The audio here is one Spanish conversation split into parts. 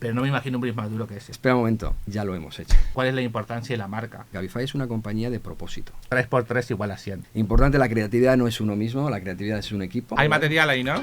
pero no me imagino un brief más duro que ese. Espera un momento, ya lo hemos hecho. ¿Cuál es la importancia de la marca? Cabify es una compañía de propósito. 3x3 igual a 100. Importante, la creatividad no es uno mismo, la creatividad es un equipo. Hay material ahí, ¿no?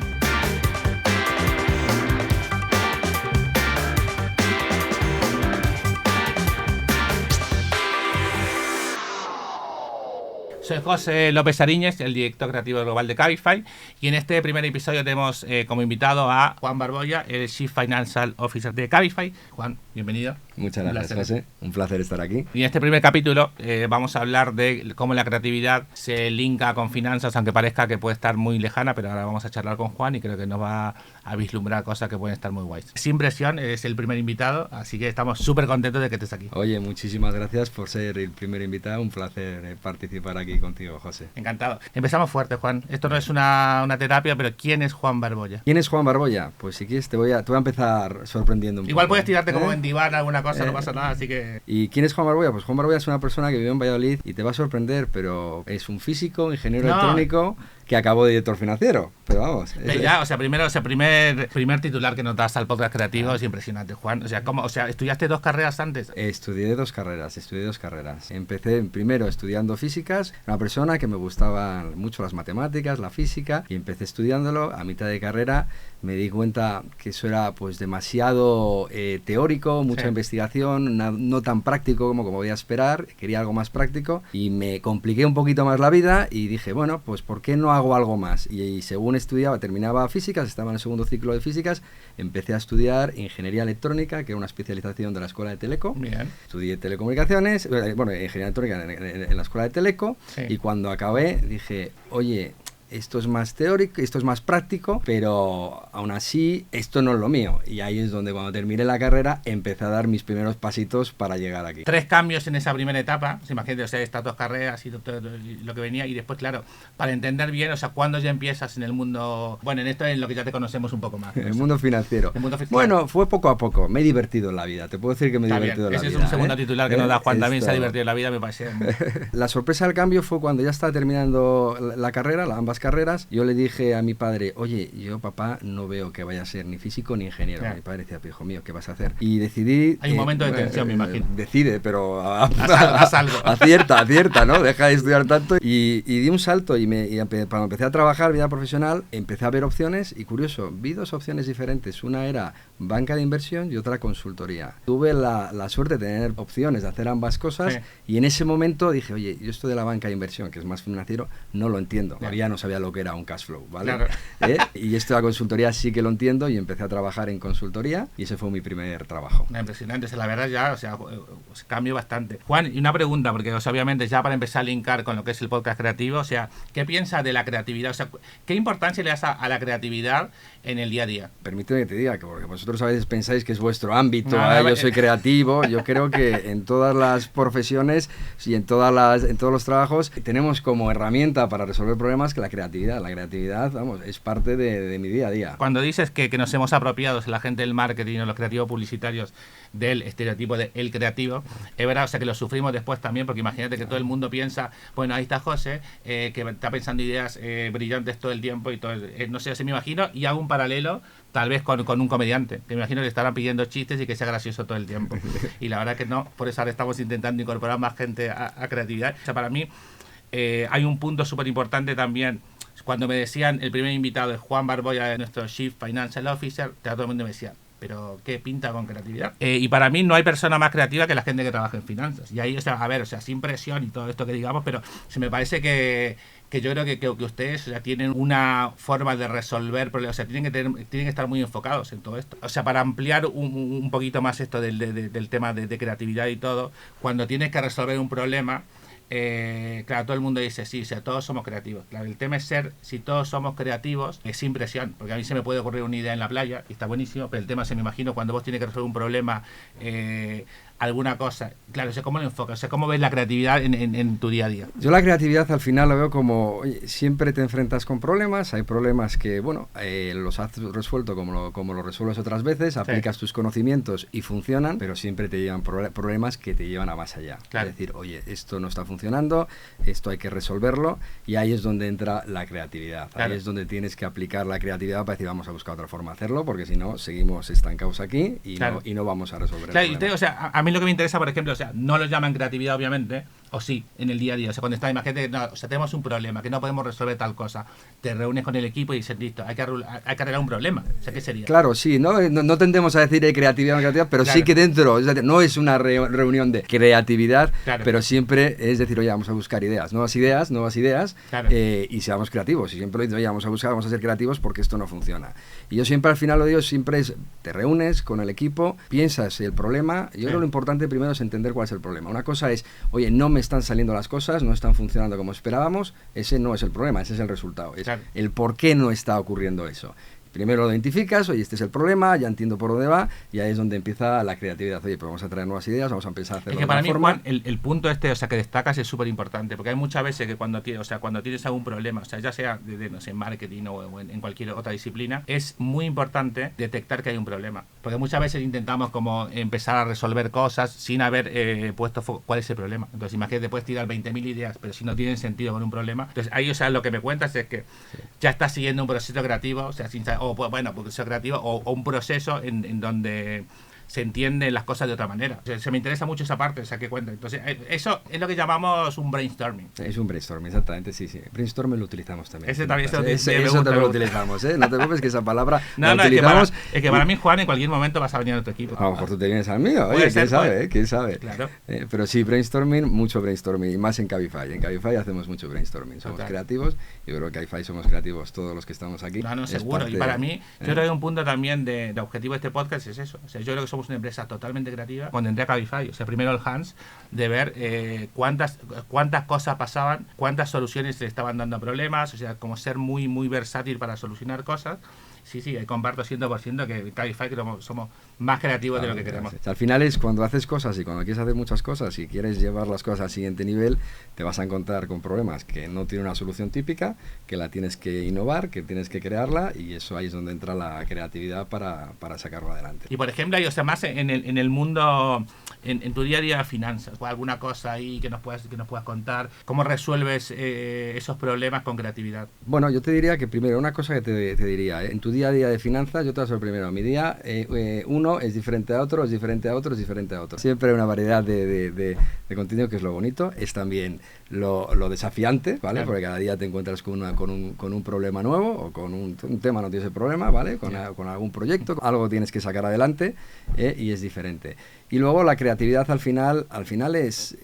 Soy José López Ariñez, el director creativo global de Cabify, y en este primer episodio tenemos como invitado a Juan Barboya, el Chief Financial Officer de Cabify. Juan, bienvenido. Muchas gracias, José. Un placer estar aquí. Y en este primer capítulo vamos a hablar de cómo la creatividad se linka con finanzas, aunque parezca que puede estar muy lejana, pero ahora vamos a charlar con Juan y creo que nos va a vislumbrar cosas que pueden estar muy guays. Sin presión, eres el primer invitado, así que estamos súper contentos de que estés aquí. Oye, muchísimas gracias por ser el primer invitado. Un placer participar aquí contigo, José. Encantado. Empezamos fuerte, Juan. Esto no es una terapia, pero ¿quién es Juan Barboya? ¿Quién es Juan Barboya? Pues si quieres te voy a empezar sorprendiendo un poco. Igual puedes tirarte como en diván alguna cosa, no pasa nada, así que... ¿Y quién es Juan Barboya? Pues Juan Barboya es una persona que vive en Valladolid y te va a sorprender, pero es un físico, ingeniero electrónico que acabó de director financiero. Pero vamos. Ya, primer titular que nos das al podcast creativo es impresionante, Juan. ¿Estudiaste dos carreras antes? Estudié dos carreras. Empecé primero estudiando físicas, una persona que me gustaban mucho las matemáticas, la física, y empecé estudiándolo. A mitad de carrera me di cuenta que eso era pues demasiado teórico, mucha investigación, no tan práctico como podía esperar. Quería algo más práctico y me compliqué un poquito más la vida y dije, bueno, pues ¿por qué no hago algo más? Y según terminaba físicas, estaba en el segundo ciclo de físicas, empecé a estudiar ingeniería electrónica, que era una especialización de la Escuela de Teleco. Bien. Estudié telecomunicaciones, ingeniería electrónica en la Escuela de Teleco, y cuando acabé dije, oye, esto es más teórico, esto es más práctico, pero aún así esto no es lo mío. Y ahí es donde cuando terminé la carrera empecé a dar mis primeros pasitos para llegar aquí. 3 cambios en esa primera etapa, imagínate, estas dos carreras y todo lo que venía, y después, claro, para entender bien, cuándo ya empiezas en el mundo, bueno, en esto es en lo que ya te conocemos un poco más. El mundo financiero. Bueno, fue poco a poco, me he divertido en la vida, te puedo decir que me he divertido en la vida. Ese es un segundo titular que nos da Juan, también se ha divertido en la vida, me parece. La sorpresa del cambio fue cuando ya estaba terminando la carrera, ambas carreras. Yo le dije a mi padre, oye, yo papá no veo que vaya a ser ni físico ni ingeniero. Mi padre decía, hijo mío, ¿qué vas a hacer? Y decidí... Hay un momento de tensión, me imagino. Decide, pero haz algo. acierta, ¿no? Deja de estudiar tanto. Y di un salto y cuando empecé a trabajar vida profesional, empecé a ver opciones y curioso, vi dos opciones diferentes. Una era banca de inversión y otra consultoría. Tuve la suerte de tener opciones de hacer ambas cosas y en ese momento dije, oye, yo esto de la banca de inversión, que es más financiero, no lo entiendo. Todavía no sabía lo que era un cash flow, ¿vale? Claro. Y esto de la consultoría sí que lo entiendo y empecé a trabajar en consultoría y ese fue mi primer trabajo. Impresionante, la verdad ya, cambio bastante. Juan, y una pregunta, porque obviamente ya para empezar a linkar con lo que es el podcast creativo, ¿qué piensas de la creatividad? ¿Qué importancia le das a la creatividad en el día a día? Permíteme que te diga, que porque vosotros a veces pensáis que es vuestro ámbito, yo soy creativo, yo creo que en todas las profesiones y en todos los trabajos tenemos como herramienta para resolver problemas que la creatividad, vamos, es parte de mi día a día. Cuando dices que nos hemos apropiado, la gente del marketing o los creativos publicitarios del estereotipo de el creativo, es verdad, que lo sufrimos después también, porque imagínate que todo el mundo piensa, bueno, ahí está José, que está pensando ideas brillantes todo el tiempo y todo, no sé, se me imagino, y hago un paralelo tal vez con un comediante, que me imagino que estarán pidiendo chistes y que sea gracioso todo el tiempo. Y la verdad que no, por eso ahora estamos intentando incorporar más gente a creatividad. Para mí hay un punto súper importante también. Cuando me decían, el primer invitado es Juan Barboya, nuestro Chief Financial Officer, todo el mundo me decía, pero ¿qué pinta con creatividad? Y para mí no hay persona más creativa que la gente que trabaja en finanzas. Y ahí, sin presión y todo esto que digamos, pero se me parece que yo creo que ustedes tienen una forma de resolver problemas, tienen que estar muy enfocados en todo esto. Para ampliar un poquito más esto del tema de creatividad y todo, cuando tienes que resolver un problema, claro, todo el mundo dice sí, todos somos creativos. Claro, el tema es si todos somos creativos, sin presión, porque a mí se me puede ocurrir una idea en la playa y está buenísimo, pero el tema me imagino cuando vos tienes que resolver un problema alguna cosa. Claro, sé cómo lo enfocas, sé cómo ves la creatividad en tu día a día. Yo la creatividad al final lo veo como, oye, siempre te enfrentas con problemas, hay problemas que, bueno, los has resuelto como lo resuelves otras veces, aplicas tus conocimientos y funcionan, pero siempre te llevan problemas que te llevan a más allá. Claro. Es decir, oye, esto no está funcionando, esto hay que resolverlo, y ahí es donde entra la creatividad. Claro. Ahí es donde tienes que aplicar la creatividad para decir, vamos a buscar otra forma de hacerlo, porque si no, seguimos estancados aquí y, claro, no vamos a resolver claro, el problema. o sea, a mí lo que me interesa, por ejemplo, o sea, no lo llaman creatividad, obviamente, o sí, en el día a día. O sea, cuando está, imagínate, no, o sea, tenemos un problema, que no podemos resolver tal cosa. Te reúnes con el equipo y dices, listo, hay que arreglar un problema. O sea, ¿qué sería? Claro, sí, no tendemos a decir creatividad o creatividad, pero claro, sí que dentro, no es una reunión de creatividad, claro, pero siempre es decir, oye, vamos a buscar nuevas ideas, claro, y seamos creativos. Y siempre lo digo, oye, vamos a ser creativos porque esto no funciona. Y yo siempre al final lo digo, siempre es, te reúnes con el equipo, piensas el problema. Yo creo que lo importante primero es entender cuál es el problema. Una cosa es, oye, no me están saliendo las cosas, no están funcionando como esperábamos. Ese no es el problema, ese es el resultado. Es claro, el por qué no está ocurriendo eso. Primero lo identificas, oye, este es el problema, ya entiendo por dónde va, y ahí es donde empieza la creatividad. Oye, pues vamos a traer nuevas ideas, vamos a empezar a hacerlo de otra forma. Juan, el punto o sea, que destacas es súper importante, porque hay muchas veces que cuando tienes algún problema, o sea, ya sea no sé, en marketing o en cualquier otra disciplina, es muy importante detectar que hay un problema, porque muchas veces intentamos como empezar a resolver cosas sin haber puesto cuál es el problema. Entonces, imagínate, puedes tirar 20.000 ideas, pero si no tienen sentido con un problema, entonces ahí, o sea, lo que me cuentas es que ya estás siguiendo un proceso creativo, o sea, sin saber, bueno, porque sea creativo, o un proceso en donde se entienden las cosas de otra manera. O sea, se me interesa mucho esa parte, o sea, que cuenta. Entonces, eso es lo que llamamos un brainstorming. Es un brainstorming, exactamente, sí. Brainstorming lo utilizamos también. Ese también eso también lo utilizamos, ¿eh? No te preocupes que esa palabra la utilizamos. Es que para mí, Juan, en cualquier momento vas a venir a tu equipo. A lo mejor tú te vienes al mío, oye, quién sabe. Claro. Pero sí, brainstorming, mucho brainstorming, y más en Cabify. En Cabify hacemos mucho brainstorming, somos creativos. Yo creo que en Cabify somos creativos todos los que estamos aquí. No, seguro. Y para mí, yo creo que hay un punto también de objetivo de este podcast es eso. O sea, yo creo que somos una empresa totalmente creativa. Cuando entré a Cabify, o sea, primero el Hans, de ver cuántas cosas pasaban, cuántas soluciones le estaban dando problemas, o sea, como ser muy, muy versátil para solucionar cosas. Sí, comparto 100% que Cabify somos más creativos de lo que queremos. O sea, al final es cuando haces cosas y cuando quieres hacer muchas cosas y quieres llevar las cosas al siguiente nivel, te vas a encontrar con problemas que no tienen una solución típica, que la tienes que innovar, que tienes que crearla, y eso ahí es donde entra la creatividad para sacarlo adelante. Y por ejemplo, o sea, más en el mundo, en tu día a día de finanzas, o alguna cosa ahí que nos puedas contar, ¿cómo resuelves esos problemas con creatividad? Bueno, yo te diría que primero, una cosa que te diría, en tu día a día de finanzas, yo te voy a primero, mi día uno es diferente a otro, es diferente a otro, es diferente a otro. Siempre hay una variedad de contenido, que es lo bonito, es también lo desafiante, ¿vale? Claro. Porque cada día te encuentras con un problema nuevo, o con un tema, no tienes el problema, ¿vale? Con algún proyecto, algo tienes que sacar adelante, y es diferente. Y luego la creatividad al final es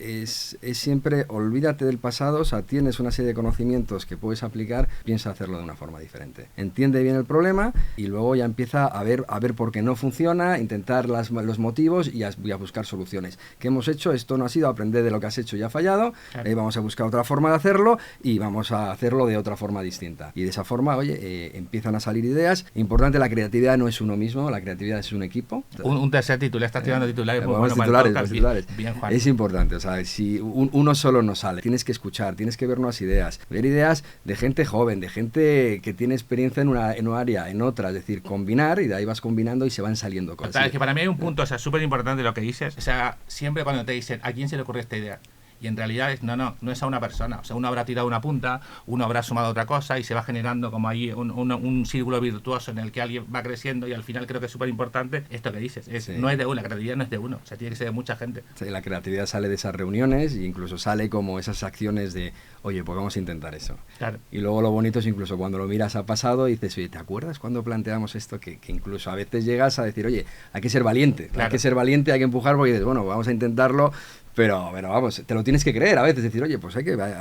siempre, olvídate del pasado, o sea, tienes una serie de conocimientos que puedes aplicar, piensa hacerlo de una forma diferente. Entiende bien el problema y luego ya empieza a ver por qué no funciona, intentar los motivos y a buscar soluciones. ¿Qué hemos hecho? Esto no ha sido, aprender de lo que has hecho y ha fallado, claro. Vamos a buscar otra forma de hacerlo y vamos a hacerlo de otra forma distinta. Y de esa forma, empiezan a salir ideas. Importante, la creatividad no es uno mismo, la creatividad es un equipo. Un tercer título, estás tirando titulares. Titulares. Bien, Juan. Es importante, o sea, si uno solo no sale, tienes que escuchar, tienes que ver nuevas ideas, ver ideas de gente joven, de gente que tiene experiencia en un área, en otra, es decir, combinar, y de ahí vas combinando y se van saliendo cosas. Total, es que para mí hay un punto, o sea, súper importante lo que dices, o sea, siempre cuando te dicen, ¿a quién se le ocurre esta idea? Y en realidad no es a una persona, o sea, uno habrá tirado una punta, uno habrá sumado otra cosa y se va generando como ahí un círculo virtuoso en el que alguien va creciendo, y al final creo que es súper importante esto que dices, no es de uno, la creatividad no es de uno, o sea, tiene que ser de mucha gente. Sí, la creatividad sale de esas reuniones e incluso sale como esas acciones de, oye, pues vamos a intentar eso. Claro. Y luego lo bonito es incluso cuando lo miras a pasado y dices, oye, ¿te acuerdas cuando planteamos esto? Que incluso a veces llegas a decir, oye, hay que ser valiente, claro. Hay que ser valiente, hay que empujar, porque dices, bueno, vamos a intentarlo. Pero vamos, te lo tienes que creer a veces, decir, oye, pues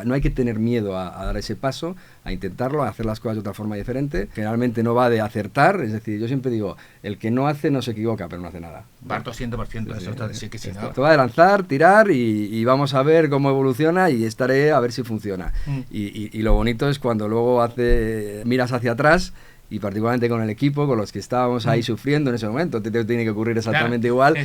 no hay que tener miedo a dar ese paso, a intentarlo, a hacer las cosas de otra forma diferente. Generalmente no va de acertar, es decir, yo siempre digo, el que no hace no se equivoca, pero no hace nada. Parto 100%, eso está decir que si no. Te va a lanzar, tirar y vamos a ver cómo evoluciona y estaré a ver si funciona. Y lo bonito es cuando luego miras hacia atrás y particularmente con el equipo, con los que estábamos ahí sufriendo en ese momento, te tiene que ocurrir exactamente igual,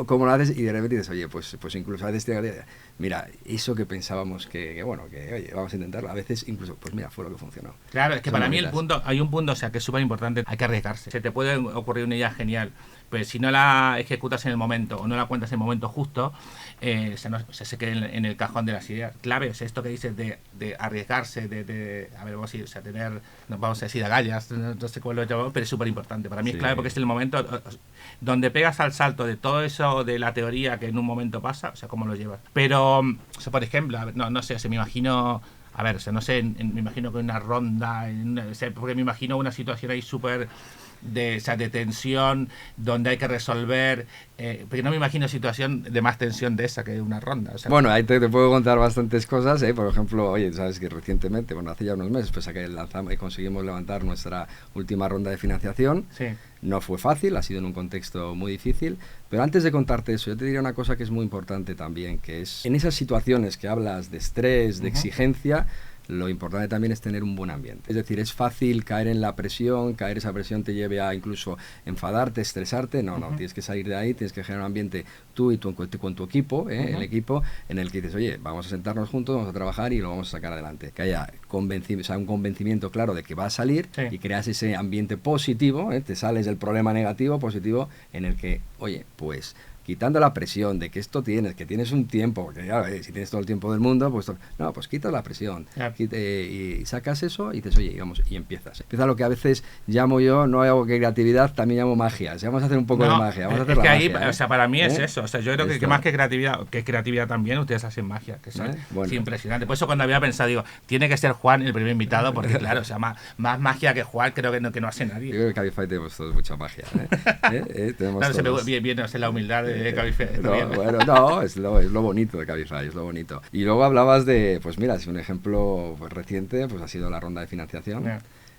cómo lo haces, y de repente dices, oye, pues incluso a veces mira, eso que pensábamos que oye, vamos a intentarlo, a veces incluso, pues mira, fue lo que funcionó. Claro, es que para mí hay un punto, o sea, que es súper importante, hay que arriesgarse. Se te puede ocurrir una idea genial, pero si no la ejecutas en el momento o no la cuentas en el momento justo, se queda en el cajón de las ideas. Clave, o sea, esto que dices de arriesgarse, a ver, vamos a ir, o sea, tener, vamos a decir, agallas, no sé cómo lo llamamos, pero es súper importante. Para mí es clave porque es el momento donde pegas al salto de todo eso de la teoría que en un momento pasa, o sea, cómo lo llevas. Pero, o sea, por ejemplo, a ver, no sé, me imagino... A ver, o sea, no sé, me imagino que una ronda, o sea, porque me imagino una situación ahí súper de tensión, donde hay que resolver, porque no me imagino situación de más tensión de esa que una ronda. O sea, bueno, ahí te puedo contar bastantes cosas, por ejemplo, oye, sabes que recientemente, hace ya unos meses, pues que lanzamos y conseguimos levantar nuestra última ronda de financiación. Sí. No fue fácil, ha sido en un contexto muy difícil, pero antes de contarte eso, yo te diría una cosa que es muy importante también, que es en esas situaciones que hablas de estrés, de exigencia, lo importante también es tener un buen ambiente. Es decir, es fácil caer en la presión, esa presión te lleve a incluso enfadarte, estresarte. No, tienes que salir de ahí, tienes que generar un ambiente tú y con tu equipo, el equipo, en el que dices, oye, vamos a sentarnos juntos, vamos a trabajar y lo vamos a sacar adelante. Que haya un convencimiento claro de que va a salir y creas ese ambiente positivo, te sales del problema negativo, positivo, en el que, oye, pues... quitando la presión de que que tienes un tiempo, porque claro, si tienes todo el tiempo del mundo, pues quitas la presión, y sacas eso y dices, oye, digamos, y empiezas. Empieza lo que a veces llamo yo, no hago que creatividad, también llamo magia. O sea, vamos a hacer un poco de magia, vamos a hacer es que la ahí, magia, o sea, para mí es eso, o sea, yo creo que más que creatividad también, ustedes hacen magia, que es impresionante. Por eso cuando había pensado, digo, tiene que ser Juan el primer invitado, porque claro, o sea, más magia que Juan creo que no hace nadie. Yo creo que en Cabify tenemos todos mucha magia, tenemos claro, todos. Bien, o sea, la humildad de Cabify. Es lo bonito de Cabify, es lo bonito. Y luego hablabas de, pues mira, si un ejemplo reciente, pues ha sido la ronda de financiación.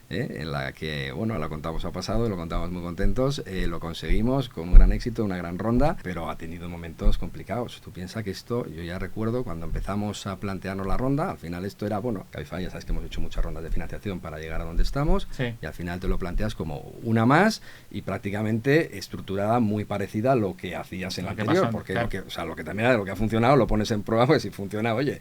En la que, la contamos a pasado, lo contamos muy contentos, lo conseguimos con un gran éxito, una gran ronda, pero ha tenido momentos complicados. Tú piensas que esto, yo ya recuerdo cuando empezamos a plantearnos la ronda, al final esto era, Cabify, ya sabes que hemos hecho muchas rondas de financiación para llegar a donde estamos, y al final te lo planteas como una más y prácticamente estructurada muy parecida a lo que hacías en la anterior, porque lo que también lo que ha funcionado lo pones en prueba, pues si funciona, oye,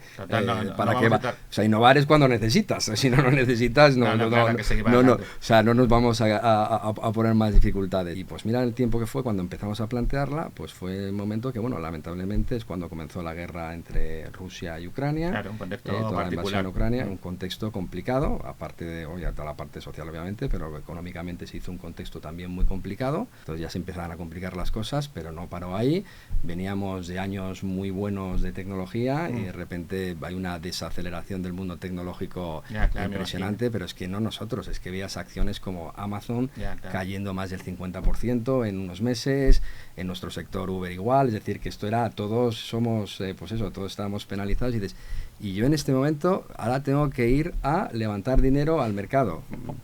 ¿para qué va? O sea, innovar es cuando necesitas, si no necesitas, no nos vamos a poner más dificultades. Y pues mira el tiempo que fue cuando empezamos a plantearla, pues fue el momento que, lamentablemente es cuando comenzó la guerra entre Rusia y Ucrania, un contexto toda la invasión en Ucrania, un contexto complicado, aparte de, toda la parte social obviamente, pero económicamente se hizo un contexto también muy complicado, entonces ya se empezaron a complicar las cosas, pero no paró ahí, veníamos de años muy buenos de tecnología y de repente hay una desaceleración del mundo tecnológico impresionante, pero es que no nosotros, es que veías acciones como Amazon cayendo más del 50% en unos meses, en nuestro sector Uber igual, es decir, que esto era, todos somos, todos estábamos penalizados y yo en este momento ahora tengo que ir a levantar dinero al mercado.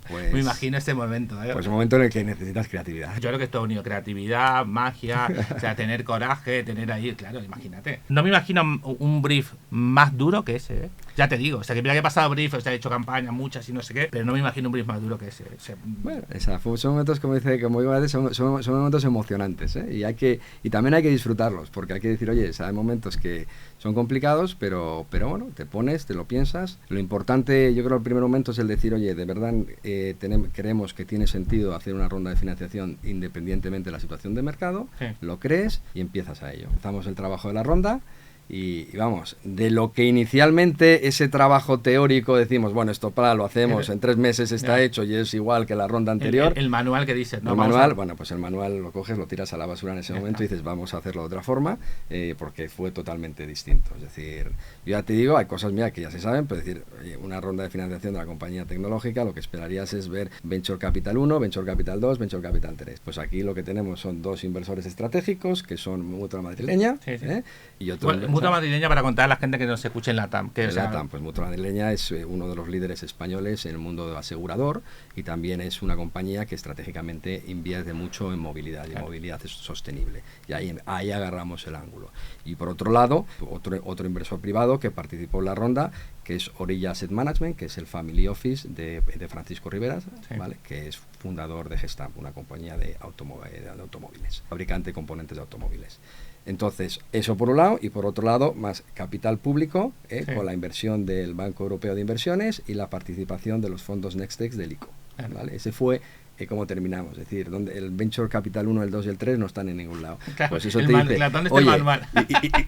Pues, me imagino este momento. Pues un momento en el que necesitas creatividad. Yo creo que es todo unido, creatividad, magia, o sea, tener coraje, tener ahí, claro, imagínate. No me imagino un brief más duro que ese, Ya te digo, o sea, que mira que he pasado brief, o sea, he hecho campañas, muchas y no sé qué, pero no me imagino un brief más duro que ese. O sea, bueno, son momentos, como digo a veces, son momentos emocionantes, y también hay que disfrutarlos, porque hay que decir, oye, hay momentos que son complicados, pero te pones, te lo piensas. Lo importante, yo creo, el primer momento es el decir, oye, de verdad creemos que tiene sentido hacer una ronda de financiación independientemente de la situación de mercado, lo crees y empiezas a ello. Empezamos el trabajo de la ronda y vamos, de lo que inicialmente ese trabajo teórico decimos, esto lo hacemos, en 3 meses está hecho y es igual que la ronda anterior. El manual que dices, ¿no? El manual, pues el manual lo coges, lo tiras a la basura en ese momento y dices, vamos a hacerlo de otra forma, porque fue totalmente distinto. Es decir, yo ya te digo, hay cosas que ya se saben, pero decir, una ronda de financiación de la compañía tecnológica, lo que esperarías es ver Venture Capital 1, Venture Capital 2, Venture Capital 3. Pues aquí lo que tenemos son 2 inversores estratégicos, que son Mutua Madrileña, y otro... Mutua Madrileña, para contar a la gente que nos escuche en LATAM. LATAM, pues Mutua Madrileña es uno de los líderes españoles en el mundo asegurador y también es una compañía que estratégicamente invierte mucho en movilidad y movilidad sostenible. Y ahí agarramos el ángulo. Y por otro lado, otro inversor privado que participó en la ronda, que es Orilla Asset Management, que es el Family Office de Francisco Riveras, sí. ¿Vale? Que es fundador de Gestamp, una compañía de automóviles, fabricante de componentes de automóviles. Entonces, eso por un lado, y por otro lado, más capital público, sí. Con la inversión del Banco Europeo de Inversiones y la participación de los fondos Nextex del ICO. ¿Vale? Ese fue cómo terminamos, es decir, donde el Venture Capital 1, el 2 y el 3 no están en ningún lado. Claro, pues eso te dice, ¿dónde está oye, el manual?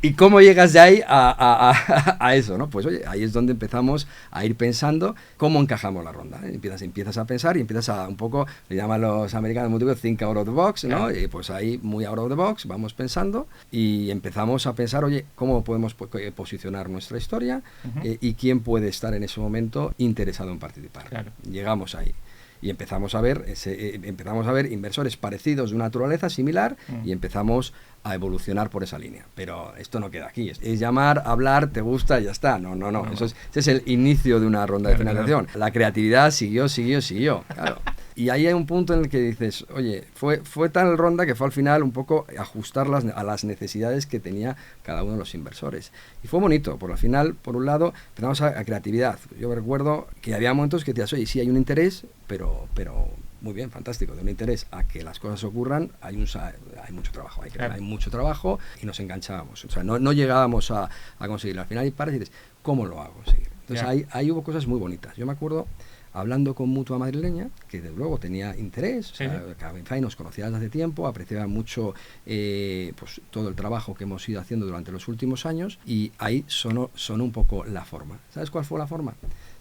¿Y cómo llegas de ahí a eso? ¿No? Pues oye, ahí es donde empezamos a ir pensando cómo encajamos la ronda. Empiezas a pensar y empiezas a un poco, le llaman los americanos muy bien, think out of the box, ¿no? Claro. Y pues ahí muy out of the box vamos pensando y empezamos a pensar, oye, ¿cómo podemos posicionar nuestra historia y quién puede estar en ese momento interesado en participar? Claro. Llegamos ahí. Y empezamos a ver inversores parecidos de una naturaleza similar y empezamos a evolucionar por esa línea. Pero esto no queda aquí. Es llamar, hablar, te gusta y ya está. No. Ese es el inicio de una ronda de financiación. La creatividad siguió. Claro. Y ahí hay un punto en el que dices, oye, fue tal ronda que fue al final un poco ajustarlas a las necesidades que tenía cada uno de los inversores. Y fue bonito, porque al final, por un lado, empezamos a creatividad. Yo recuerdo que había momentos que decías, oye, sí hay un interés, pero muy bien, fantástico, de un interés a que las cosas ocurran, hay mucho trabajo, hay mucho trabajo y nos enganchábamos. O sea, no llegábamos a conseguirlo. Al final, y dices, ¿cómo lo hago? Entonces, ahí hubo cosas muy bonitas. Yo me acuerdo hablando con Mutua Madrileña, que desde luego tenía interés, sí. O sea, Cabify nos conocía desde hace tiempo, apreciaba mucho pues, todo el trabajo que hemos ido haciendo durante los últimos años, y ahí sonó un poco la forma. ¿Sabes cuál fue la forma?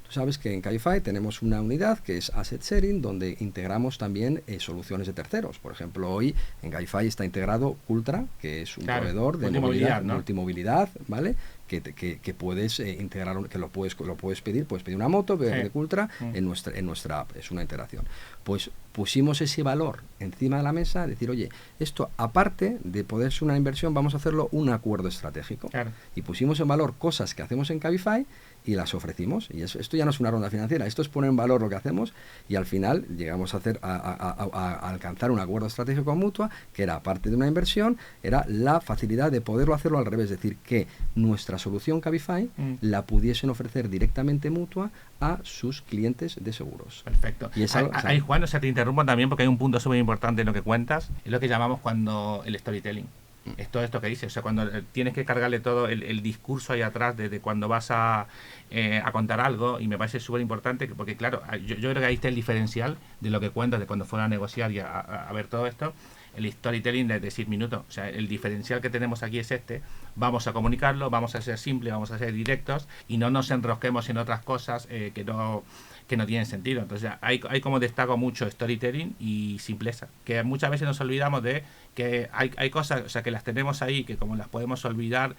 Tú sabes que en Cabify tenemos una unidad que es Asset Sharing, donde integramos también soluciones de terceros. Por ejemplo, hoy en Cabify está integrado Cultra, que es un proveedor de multimovilidad, ¿vale? Que puedes integrar, que lo puedes pedir una moto de Cultra en nuestra app, es una integración. Pues pusimos ese valor encima de la mesa, decir, oye, esto aparte de poder ser una inversión, vamos a hacerlo un acuerdo estratégico. Claro. Y pusimos en valor cosas que hacemos en Cabify y las ofrecimos. Y esto ya no es una ronda financiera, esto es poner en valor lo que hacemos, y al final llegamos a alcanzar un acuerdo estratégico con Mutua, que era, aparte de una inversión, era la facilidad de poderlo hacerlo al revés, es decir, que nuestra solución Cabify la pudiesen ofrecer directamente Mutua a sus clientes de seguros. Perfecto. Y ahí, Juan, o sea, te interrumpo también porque hay un punto súper importante en lo que cuentas, es lo que llamamos cuando el storytelling. Es todo esto que dices, o sea, cuando tienes que cargarle todo el discurso ahí atrás de cuando vas a contar algo, y me parece súper importante porque, claro, yo creo que ahí está el diferencial de lo que cuentas, de cuando fueron a negociar y a ver todo esto, el storytelling de decir minutos, o sea, el diferencial que tenemos aquí es vamos a comunicarlo, vamos a ser simples, vamos a ser directos y no nos enrosquemos en otras cosas que no tienen sentido. Entonces hay como destaco mucho storytelling y simpleza, que muchas veces nos olvidamos de que hay cosas, o sea, que las tenemos ahí, que como las podemos olvidar,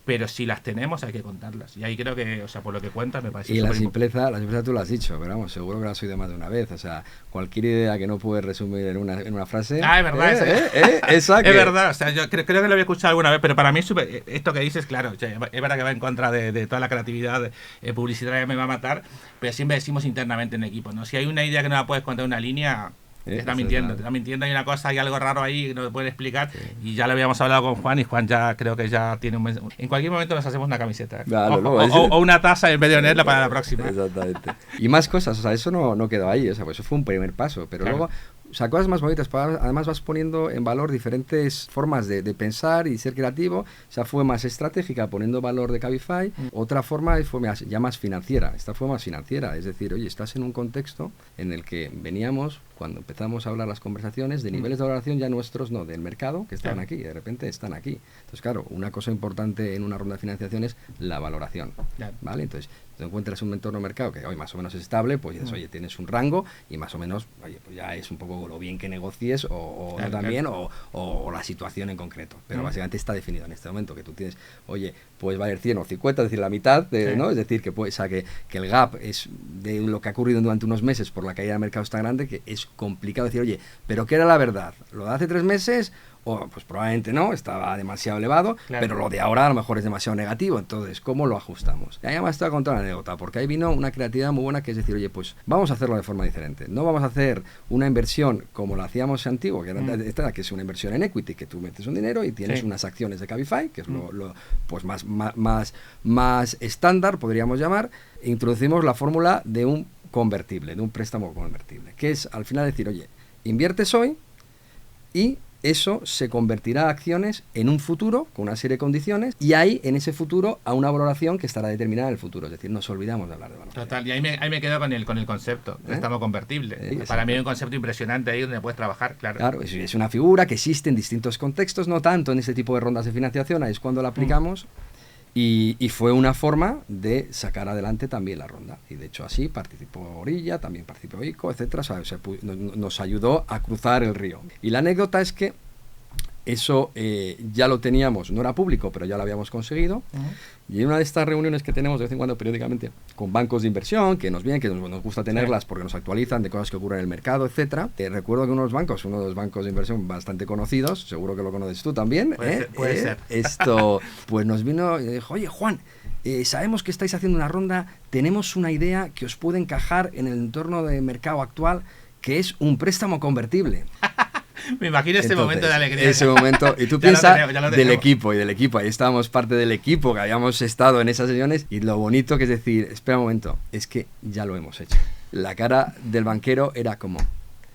pero si las tenemos hay que contarlas. Y ahí creo que, o sea, por lo que cuentas me parece. Y la simpleza tú lo has dicho, pero vamos, seguro que la has oído más de una vez. O sea, cualquier idea que no puedes resumir en una frase. Ah, es verdad. Exacto. Es verdad, o sea, yo creo que lo había escuchado alguna vez, pero para mí esto que dices, claro, o sea, es verdad que va en contra de toda la creatividad publicitaria, me va a matar, pero siempre decimos internamente en equipo, ¿no? Si hay una idea que no la puedes contar en una línea, te está mintiendo, hay una cosa, hay algo raro ahí que no te pueden explicar, y ya lo habíamos hablado con Juan, y Juan ya creo que ya tiene en cualquier momento nos hacemos una camiseta, o una taza en vez de ponerla para la próxima. Exactamente. Y más cosas, o sea, eso no quedó ahí, o sea, pues eso fue un primer paso, pero luego, o sea, cosas más bonitas, además vas poniendo en valor diferentes formas de pensar y ser creativo. O sea, fue más estratégica, poniendo valor de Cabify. Otra forma fue ya más financiera. Esta fue más financiera, es decir, oye, estás en un contexto en el que veníamos, cuando empezamos a hablar las conversaciones, de niveles de valoración ya nuestros, no, del mercado, que estaban aquí, de repente están aquí. Entonces, claro, una cosa importante en una ronda de financiación es la valoración, ¿vale? Entonces, te encuentras un entorno de mercado que hoy más o menos es estable, pues dices, oye, tienes un rango y más o menos, oye, pues ya es un poco lo bien que negocies o no también, o la situación en concreto. Pero básicamente está definido en este momento que tú tienes, oye, puedes valer 100 o 50, es decir, la mitad, ¿no? Es decir, que el gap es de lo que ha ocurrido durante unos meses por la caída del mercado es tan grande que es complicado decir, oye, ¿pero qué era la verdad? ¿Lo de hace 3 meses o pues probablemente no, estaba demasiado elevado, pero lo de ahora a lo mejor es demasiado negativo, entonces, ¿cómo lo ajustamos? Y además te voy a contar una anécdota, porque ahí vino una creatividad muy buena, que es decir, oye, pues vamos a hacerlo de forma diferente, no vamos a hacer una inversión como la hacíamos antiguo, que es una inversión en equity, que tú metes un dinero y tienes unas acciones de Cabify, que es lo pues más estándar, podríamos llamar. Introducimos la fórmula de un convertible, de un préstamo convertible, que es al final decir, oye, inviertes hoy y eso se convertirá a acciones en un futuro con una serie de condiciones, y ahí en ese futuro a una valoración que estará determinada en el futuro. Es decir, nos olvidamos de hablar de valoración. Total, y ahí me quedo con el concepto, préstamo convertible. Para mí es un concepto impresionante ahí donde puedes trabajar, claro. Claro, es una figura que existe en distintos contextos, no tanto en este tipo de rondas de financiación, ahí es cuando la aplicamos. Y fue una forma de sacar adelante también la ronda. Y de hecho así participó Orilla, también participó ICO, etcétera. O sea, nos ayudó a cruzar el río. Y la anécdota es que eso ya lo teníamos, no era público, pero ya lo habíamos conseguido. Y en una de estas reuniones que tenemos de vez en cuando periódicamente con bancos de inversión, que nos vienen, que nos gusta tenerlas porque nos actualizan de cosas que ocurren en el mercado, etcétera. Recuerdo que uno de los bancos de inversión bastante conocidos, seguro que lo conoces tú también, puede ser. Esto, pues nos vino y dijo, oye, Juan, sabemos que estáis haciendo una ronda, tenemos una idea que os puede encajar en el entorno de mercado actual, que es un préstamo convertible. Me imagino ese momento de alegría. Ese momento, y tú piensas del equipo, ahí estábamos parte del equipo, que habíamos estado en esas sesiones, y lo bonito que es decir, espera un momento, es que ya lo hemos hecho. La cara del banquero era como,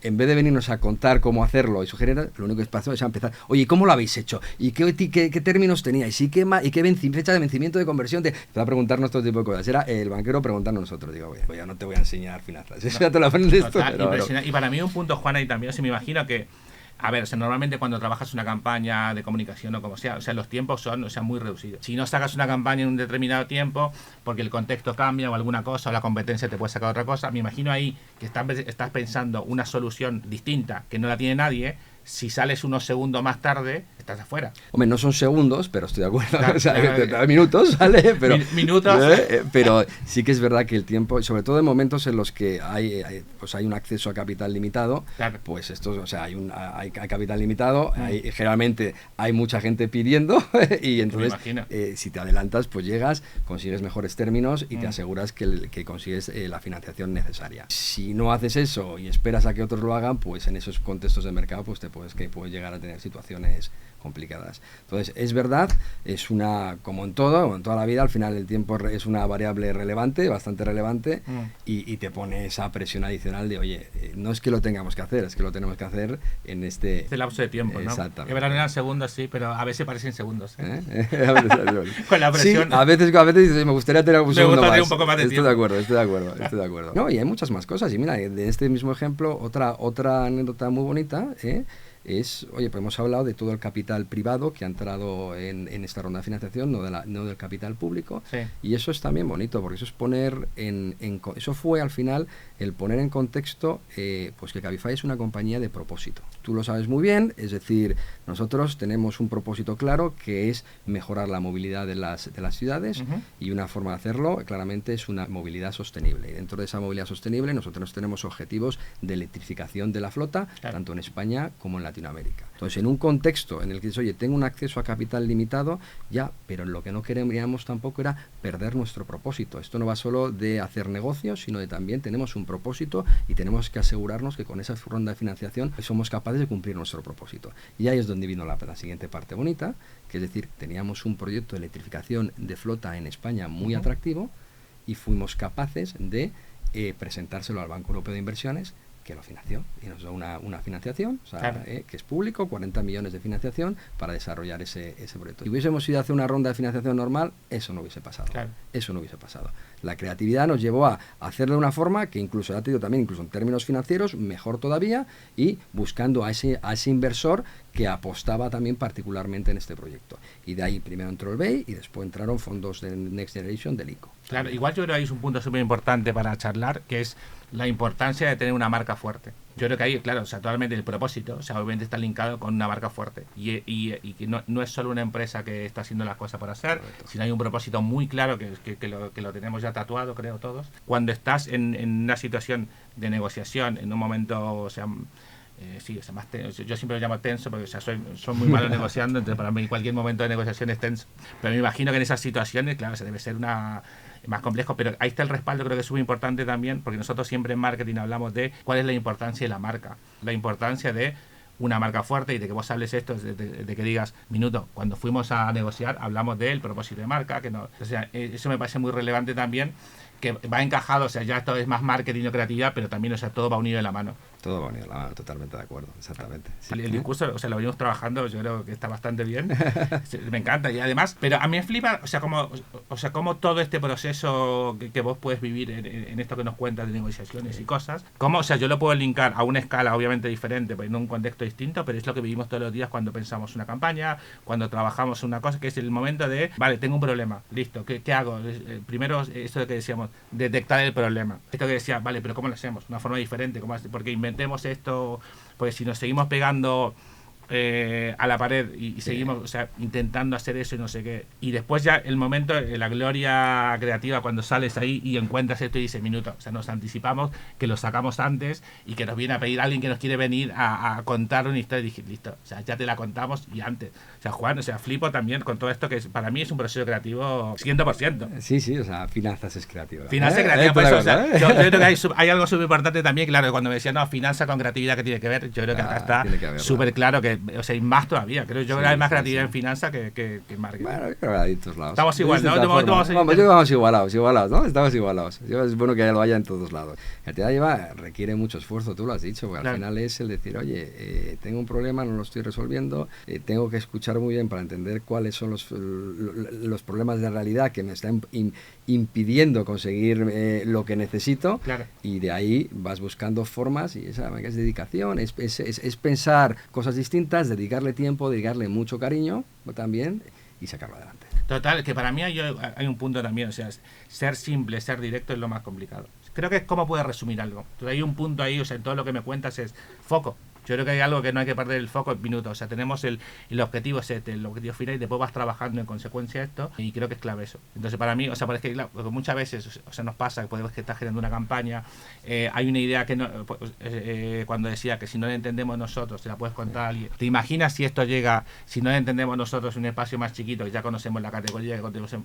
en vez de venirnos a contar cómo hacerlo y sugerir, lo único que pasó es a empezar, oye, ¿cómo lo habéis hecho? ¿Y qué términos teníais? ¿Y qué fecha de vencimiento de conversión? Va a preguntarnos todo tipo de cosas. Era el banquero preguntarnos nosotros. Digo, oye, pues ya no te voy a enseñar finanzas. Eso ya te lo aprendes tú. Y para mí un punto, Juana, y también, me imagino que a ver, o sea, normalmente cuando trabajas una campaña de comunicación o como sea, o sea, los tiempos son, o sea, muy reducidos. Si no sacas una campaña en un determinado tiempo, porque el contexto cambia o alguna cosa, o la competencia te puede sacar otra cosa, me imagino ahí que estás pensando una solución distinta que no la tiene nadie. Si sales unos segundos más tarde, estás afuera. Hombre, no son segundos, pero estoy de acuerdo. Claro, o sea, minutos, ¿vale? Pero, minutos. Pero sí que es verdad que el tiempo, sobre todo en momentos en los que hay un acceso a capital limitado, claro. Pues esto, o sea, hay capital limitado, generalmente hay mucha gente pidiendo, y entonces si te adelantas, pues llegas, consigues mejores términos y te aseguras que consigues la financiación necesaria. Si no haces eso y esperas a que otros lo hagan, pues en esos contextos de mercado, pues puedes llegar a tener situaciones complicadas. Entonces, es verdad, es como en todo, en toda la vida, al final el tiempo es una variable relevante, bastante relevante, y te pone esa presión adicional de, oye, no es que lo tengamos que hacer, es que lo tenemos que hacer en este lapso de tiempo, ¿no? Exactamente. Que verán eran segundos, sí, pero a veces parecen segundos. Con la presión. Sí, a veces dices, me gustaría tener un poco más de tiempo. Estoy de acuerdo. No, y hay muchas más cosas, y mira, de este mismo ejemplo, otra anécdota muy bonita, es, oye, pues hemos hablado de todo el capital privado que ha entrado en esta ronda de financiación, no del capital público, sí. Y eso es también bonito, porque eso es poner eso fue al final el poner en contexto pues que Cabify es una compañía de propósito. Tú lo sabes muy bien, es decir, nosotros tenemos un propósito claro, que es mejorar la movilidad de las ciudades, y una forma de hacerlo claramente es una movilidad sostenible, y dentro de esa movilidad sostenible nosotros tenemos objetivos de electrificación de la flota, claro, tanto en España como en Latinoamérica. Entonces, en un contexto en el que dices, oye, tengo un acceso a capital limitado, ya, pero lo que no queríamos tampoco era perder nuestro propósito. Esto no va solo de hacer negocios, sino de también tenemos un propósito y tenemos que asegurarnos que con esa ronda de financiación somos capaces de cumplir nuestro propósito. Y ahí es donde vino la siguiente parte bonita, que es decir, teníamos un proyecto de electrificación de flota en España muy atractivo, y fuimos capaces de presentárselo al Banco Europeo de Inversiones, que lo financió y nos da una financiación, o sea, claro, que es público, 40 millones de financiación para desarrollar ese proyecto. Si hubiésemos ido a hacer una ronda de financiación normal, eso no hubiese pasado. Claro. Eso no hubiese pasado. La creatividad nos llevó a hacerlo de una forma que incluso, ya te digo también, incluso en términos financieros, mejor todavía, y buscando a ese inversor que apostaba también particularmente en este proyecto. Y de ahí primero entró el BEI y después entraron fondos de Next Generation del ICO. Claro, igual yo creo que ahí es un punto súper importante para charlar, que es la importancia de tener una marca fuerte. Yo creo que ahí, claro, o sea, totalmente el propósito, o sea, obviamente está linkado con una marca fuerte. Y que no es solo una empresa que está haciendo las cosas por hacer, correcto, sino hay un propósito muy claro que lo tenemos ya tatuado, creo, todos. Cuando estás en una situación de negociación, en un momento, o sea, sí, o sea, yo siempre lo llamo tenso porque, o sea, soy muy malo negociando, entonces para mí cualquier momento de negociación es tenso. Pero me imagino que en esas situaciones, claro, se debe ser más complejo, pero ahí está el respaldo, creo que es muy importante también, porque nosotros siempre en marketing hablamos de cuál es la importancia de la marca, la importancia de una marca fuerte y de que vos hables esto, de que digas, minuto, cuando fuimos a negociar hablamos del propósito de marca, que no, o sea, eso me parece muy relevante también, que va encajado, o sea, ya esto es más marketing o creatividad, pero también, o sea, todo va unido de la mano. Todo va unido de la mano, totalmente de acuerdo, exactamente. Sí. El discurso, o sea, lo venimos trabajando, yo creo que está bastante bien, me encanta, y además, pero a mí me flipa, o sea, como todo este proceso que vos puedes vivir en esto que nos cuentas de negociaciones y cosas, como, o sea, yo lo puedo linkar a una escala obviamente diferente, pues en un contexto distinto, pero es lo que vivimos todos los días cuando pensamos una campaña, cuando trabajamos una cosa, que es el momento de, vale, tengo un problema, listo, ¿qué hago? Primero, esto de que decíamos, detectar el problema. Esto que decía, vale, pero ¿cómo lo hacemos? Una forma diferente, porque inventemos esto, pues si nos seguimos pegando a la pared y seguimos, o sea, intentando hacer eso y no sé qué. Y después ya el momento, la gloria creativa, cuando sales ahí y encuentras esto y dices, minuto, o sea, nos anticipamos, que lo sacamos antes y que nos viene a pedir alguien que nos quiere venir a contar una historia y dije, listo, o sea, ya te la contamos y antes. O sea, Juan, o sea, flipo también con todo esto que para mí es un proceso creativo 100%. Sí, o sea, finanzas es creativa. Finanzas es creativa, por eso, o sea, yo creo que hay algo súper importante también, claro, cuando me decían, no, finanza con creatividad, ¿qué tiene que ver? Yo creo que acá está súper claro que, o sea, y más todavía, creo yo que hay más creatividad en finanza que en marketing. Bueno, yo creo que hay en todos lados. Estamos igual, ¿no? Vamos igualados, ¿no? Estamos igualados. Es bueno que lo haya en todos lados. La creatividad requiere mucho esfuerzo, tú lo has dicho, porque al final es el decir, oye, tengo un problema, no lo estoy resolviendo, tengo que escuchar muy bien para entender cuáles son los problemas de realidad que me están impidiendo conseguir lo que necesito, y de ahí vas buscando formas, y esa es dedicación, es pensar cosas distintas, dedicarle tiempo, dedicarle mucho cariño también y sacarlo adelante. Total, que para mí hay un punto también, o sea, ser simple, ser directo es lo más complicado. Creo que es cómo puedes resumir algo. Entonces hay un punto ahí, o sea, en todo lo que me cuentas es foco. Yo creo que hay algo que no hay que perder el foco en minutos. O sea, tenemos el objetivo el objetivo final, y después vas trabajando en consecuencia de esto, y creo que es clave eso. Entonces, para mí, o sea, parece que claro, porque muchas veces, o sea, nos pasa que podemos que estás generando una campaña, hay una idea que no, cuando decía que si no la entendemos nosotros, se la puedes contar a alguien. ¿Te imaginas si esto llega, si no la entendemos nosotros en un espacio más chiquito, que ya conocemos la categoría,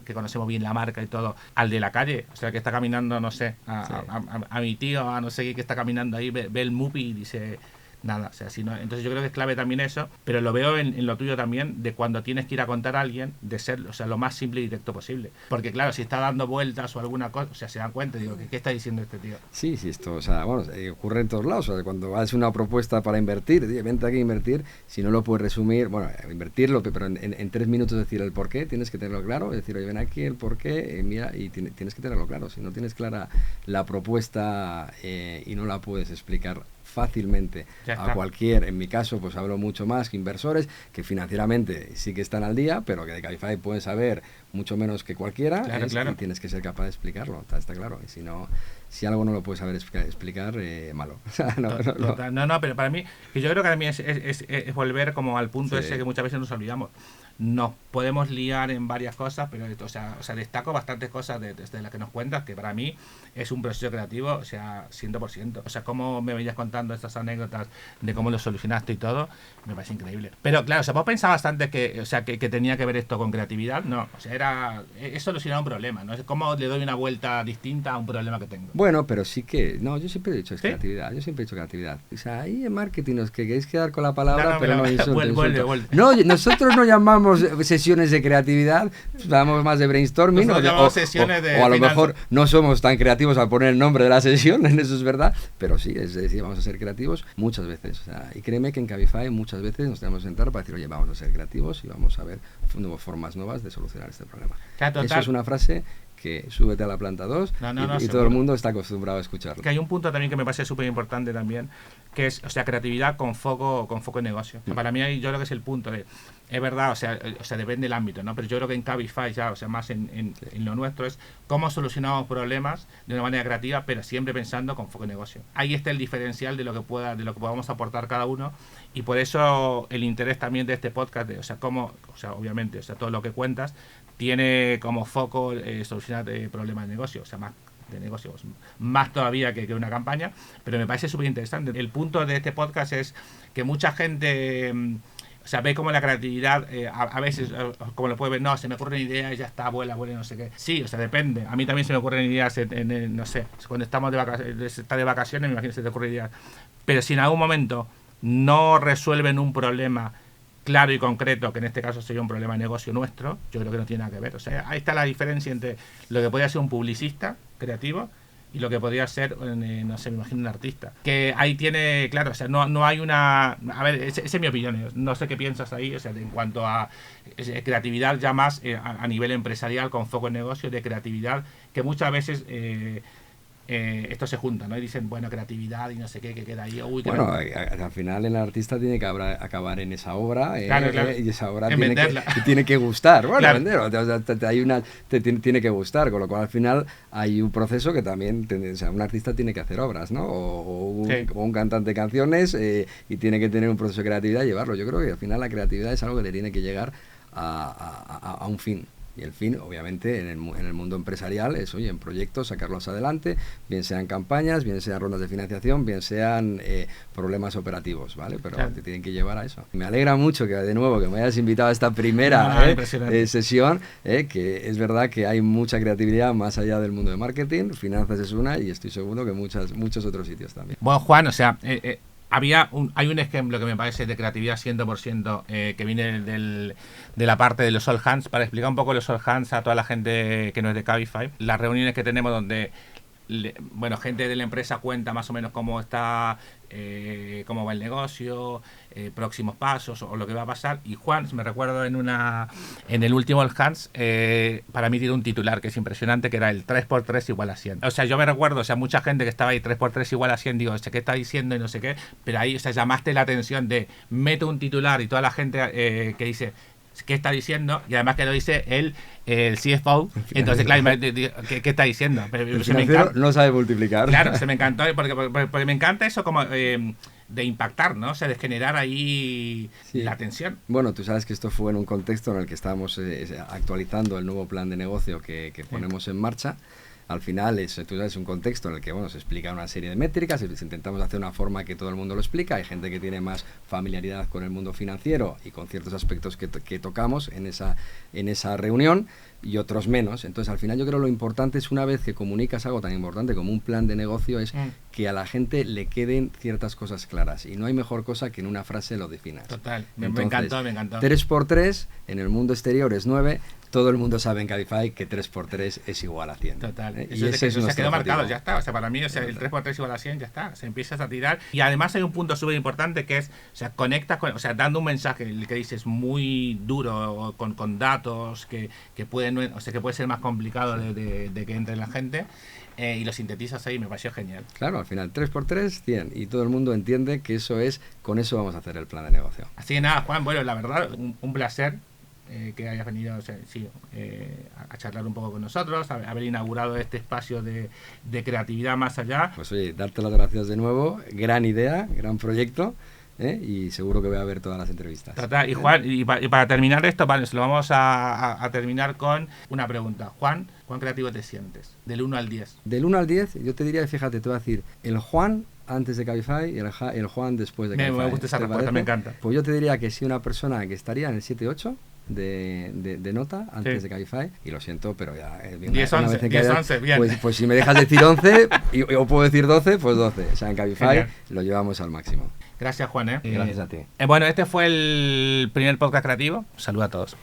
que conocemos bien la marca y todo, al de la calle? O sea, que está caminando, no sé, a mi tío, a no sé qué, que está caminando ahí, ve el Mupi y dice... nada, o sea, si no, entonces yo creo que es clave también eso, pero lo veo en lo tuyo también, de cuando tienes que ir a contar a alguien, de ser, o sea, lo más simple y directo posible, porque claro, si está dando vueltas o alguna cosa, o sea, se dan cuenta, digo, ¿qué está diciendo este tío? Sí, esto, o sea, bueno, ocurre en todos lados, o sea, cuando haces una propuesta para invertir, vente aquí a invertir, si no lo puedes resumir, bueno, invertirlo, pero en 3 minutos decir el por qué, tienes que tenerlo claro, decir, oye, ven aquí el por qué, mira, y tienes que tenerlo claro, si no tienes clara la propuesta y no la puedes explicar fácilmente a cualquier, en mi caso pues hablo mucho más que inversores que financieramente sí que están al día, pero que de Cabify pueden saber mucho menos que cualquiera, y tienes que ser capaz de explicarlo, está claro, y si no, si algo no lo puedes saber explicar, malo. O sea, no, pero para mí, que yo creo que a mí es volver como al punto ese que muchas veces nos olvidamos. Nos podemos liar en varias cosas, pero o sea destaco bastantes cosas de las que nos cuentas, que para mí es un proceso creativo, o sea, 100%. O sea, cómo me venías contando estas anécdotas de cómo lo solucionaste y todo, me parece increíble. Pero claro, o sea, vos pensabas antes que tenía que ver esto con creatividad, no, o sea, es solucionar un problema, ¿no? Es cómo le doy una vuelta distinta a un problema que tengo. Bueno, pero sí que, no, yo siempre he dicho creatividad, yo siempre he dicho creatividad. O sea, ahí en marketing os que queréis quedar con la palabra, pero no insulto. Vuelve. No, nosotros no llamamos sesiones de creatividad, damos más de brainstorming, o a lo mejor no somos tan creativos al poner el nombre de la sesión, eso es verdad, pero sí, es decir, vamos a ser creativos muchas veces, o sea, y créeme que en Cabify muchas veces nos tenemos que sentar para decir, oye, vamos a ser creativos y vamos a ver formas nuevas de solucionar este problema. Eso es una frase que súbete a la planta 2 y todo el mundo está acostumbrado a escucharlo. Que hay un punto también que me parece súper importante también, que es, o sea, creatividad con foco en negocio. Para mí ahí yo creo que es el punto de, es verdad, o sea, depende del ámbito, ¿no? Pero yo creo que en Cabify ya, o sea, más en lo nuestro es cómo solucionamos problemas de una manera creativa, pero siempre pensando con foco en negocio. Ahí está el diferencial de lo que podamos aportar cada uno, y por eso el interés también de este podcast, de, o sea, cómo, o sea, obviamente, o sea, todo lo que cuentas tiene como foco solucionar problemas de negocio, o sea, más de negocios, más todavía que una campaña, pero me parece súper interesante. El punto de este podcast es que mucha gente... O sea, ve como la creatividad, a veces, como lo puede ver, no, se me ocurren ideas, ya está, vuela, no sé qué. Sí, o sea, depende. A mí también se me ocurren ideas, no sé, cuando estamos está de vacaciones, me imagino que se te ocurren ideas. Pero si en algún momento no resuelven un problema claro y concreto, que en este caso sería un problema de negocio nuestro, yo creo que no tiene nada que ver. O sea, ahí está la diferencia entre lo que podría ser un publicista creativo y lo que podría ser, no sé, me imagino un artista. Que ahí tiene, claro, o sea, no hay una... A ver, esa es mi opinión, no sé qué piensas ahí, o sea, en cuanto a creatividad ya más a nivel empresarial, con foco en negocio, de creatividad, que muchas veces... esto se junta, ¿no? Y dicen, bueno, creatividad y no sé qué, que queda ahí. Uy, bueno, al final el artista tiene que acabar en esa obra, claro. Y esa obra tiene que gustar. Bueno, claro. Tiene que gustar, con lo cual al final hay un proceso que también, o sea, un artista tiene que hacer obras, ¿no? O un cantante de canciones y tiene que tener un proceso de creatividad y llevarlo. Yo creo que al final la creatividad es algo que le tiene que llegar a un fin. Y el fin, obviamente, en el mundo empresarial es, oye, en proyectos, sacarlos adelante, bien sean campañas, bien sean rondas de financiación, bien sean problemas operativos, ¿vale? Pero te tienen que llevar a eso. Me alegra mucho que, de nuevo, que me hayas invitado a esta primera sesión, que es verdad que hay mucha creatividad más allá del mundo de marketing, finanzas es una, y estoy seguro que muchos otros sitios también. Bueno, Juan, o sea... hay un ejemplo que me parece de creatividad 100% que viene de la parte de los All Hands, para explicar un poco los All Hands a toda la gente que no es de Cabify. Las reuniones que tenemos donde gente de la empresa cuenta más o menos cómo está, cómo va el negocio, próximos pasos o lo que va a pasar. Y Juan, me recuerdo en el último All Hands, para mí tiene un titular que es impresionante, que era el 3x3 igual a 100. O sea, yo me recuerdo, o sea, mucha gente que estaba ahí 3x3 igual a 100, digo, o sea, ¿qué está diciendo? Y no sé qué, pero ahí, o sea, llamaste la atención de meto un titular y toda la gente que dice... ¿Qué está diciendo? Y además que lo dice el CFO. Entonces, claro, ¿qué está diciendo? El financiero no sabe multiplicar. Claro, se me encantó, porque me encanta eso como de impactar, ¿no? O sea, de generar ahí la atención. Bueno, tú sabes que esto fue en un contexto en el que estábamos actualizando el nuevo plan de negocio que ponemos en marcha. Al final es un contexto en el que se explica una serie de métricas, intentamos hacer una forma que todo el mundo lo explica. Hay gente que tiene más familiaridad con el mundo financiero y con ciertos aspectos que tocamos en esa reunión, y otros menos. Entonces, al final yo creo que lo importante es, una vez que comunicas algo tan importante como un plan de negocio, es que a la gente le queden ciertas cosas claras. Y no hay mejor cosa que en una frase lo definas. Total, entonces, me encantó. 3x3 en el mundo exterior es 9. Todo el mundo sabe en Cabify que 3x3 es igual a 100. Total. Y ese se quedó marcado, ya está. O sea, para mí, o sea, el 3x3 igual a 100, ya está. Se empiezas a tirar. Y además hay un punto súper importante que es, o sea, conectas con, o sea, dando un mensaje, el que dices muy duro, con datos que pueden, o sea, que puede ser más complicado de que entre la gente. Y lo sintetizas ahí, me pareció genial. Claro, al final 3x3, 100. Y todo el mundo entiende que con eso vamos a hacer el plan de negocio. Así que nada, Juan, bueno, la verdad, un placer que hayas venido, o sea, a charlar un poco con nosotros, haber inaugurado este espacio de creatividad más allá. Pues oye, darte las gracias de nuevo. Gran idea, gran proyecto. Y seguro que voy a ver todas las entrevistas. Total. Y Juan, y para terminar esto, vale, lo vamos a terminar con una pregunta. Juan, ¿cuán creativo te sientes? Del 1 al 10. Del 1 al 10, yo te diría, fíjate, te voy a decir, el Juan antes de Cabify y el Juan después de Cabify. Me gusta esa respuesta, me encanta. Pues yo te diría que sí, una persona que estaría en el 7-8 de nota antes de Cabify, y lo siento, pero ya 10-11, bien. Pues si me dejas decir 11 o puedo decir 12, pues 12. O sea, en Cabify Genial. Lo llevamos al máximo. Gracias, Juan. Gracias a ti. Bueno, este fue el primer podcast creativo. Saludos a todos.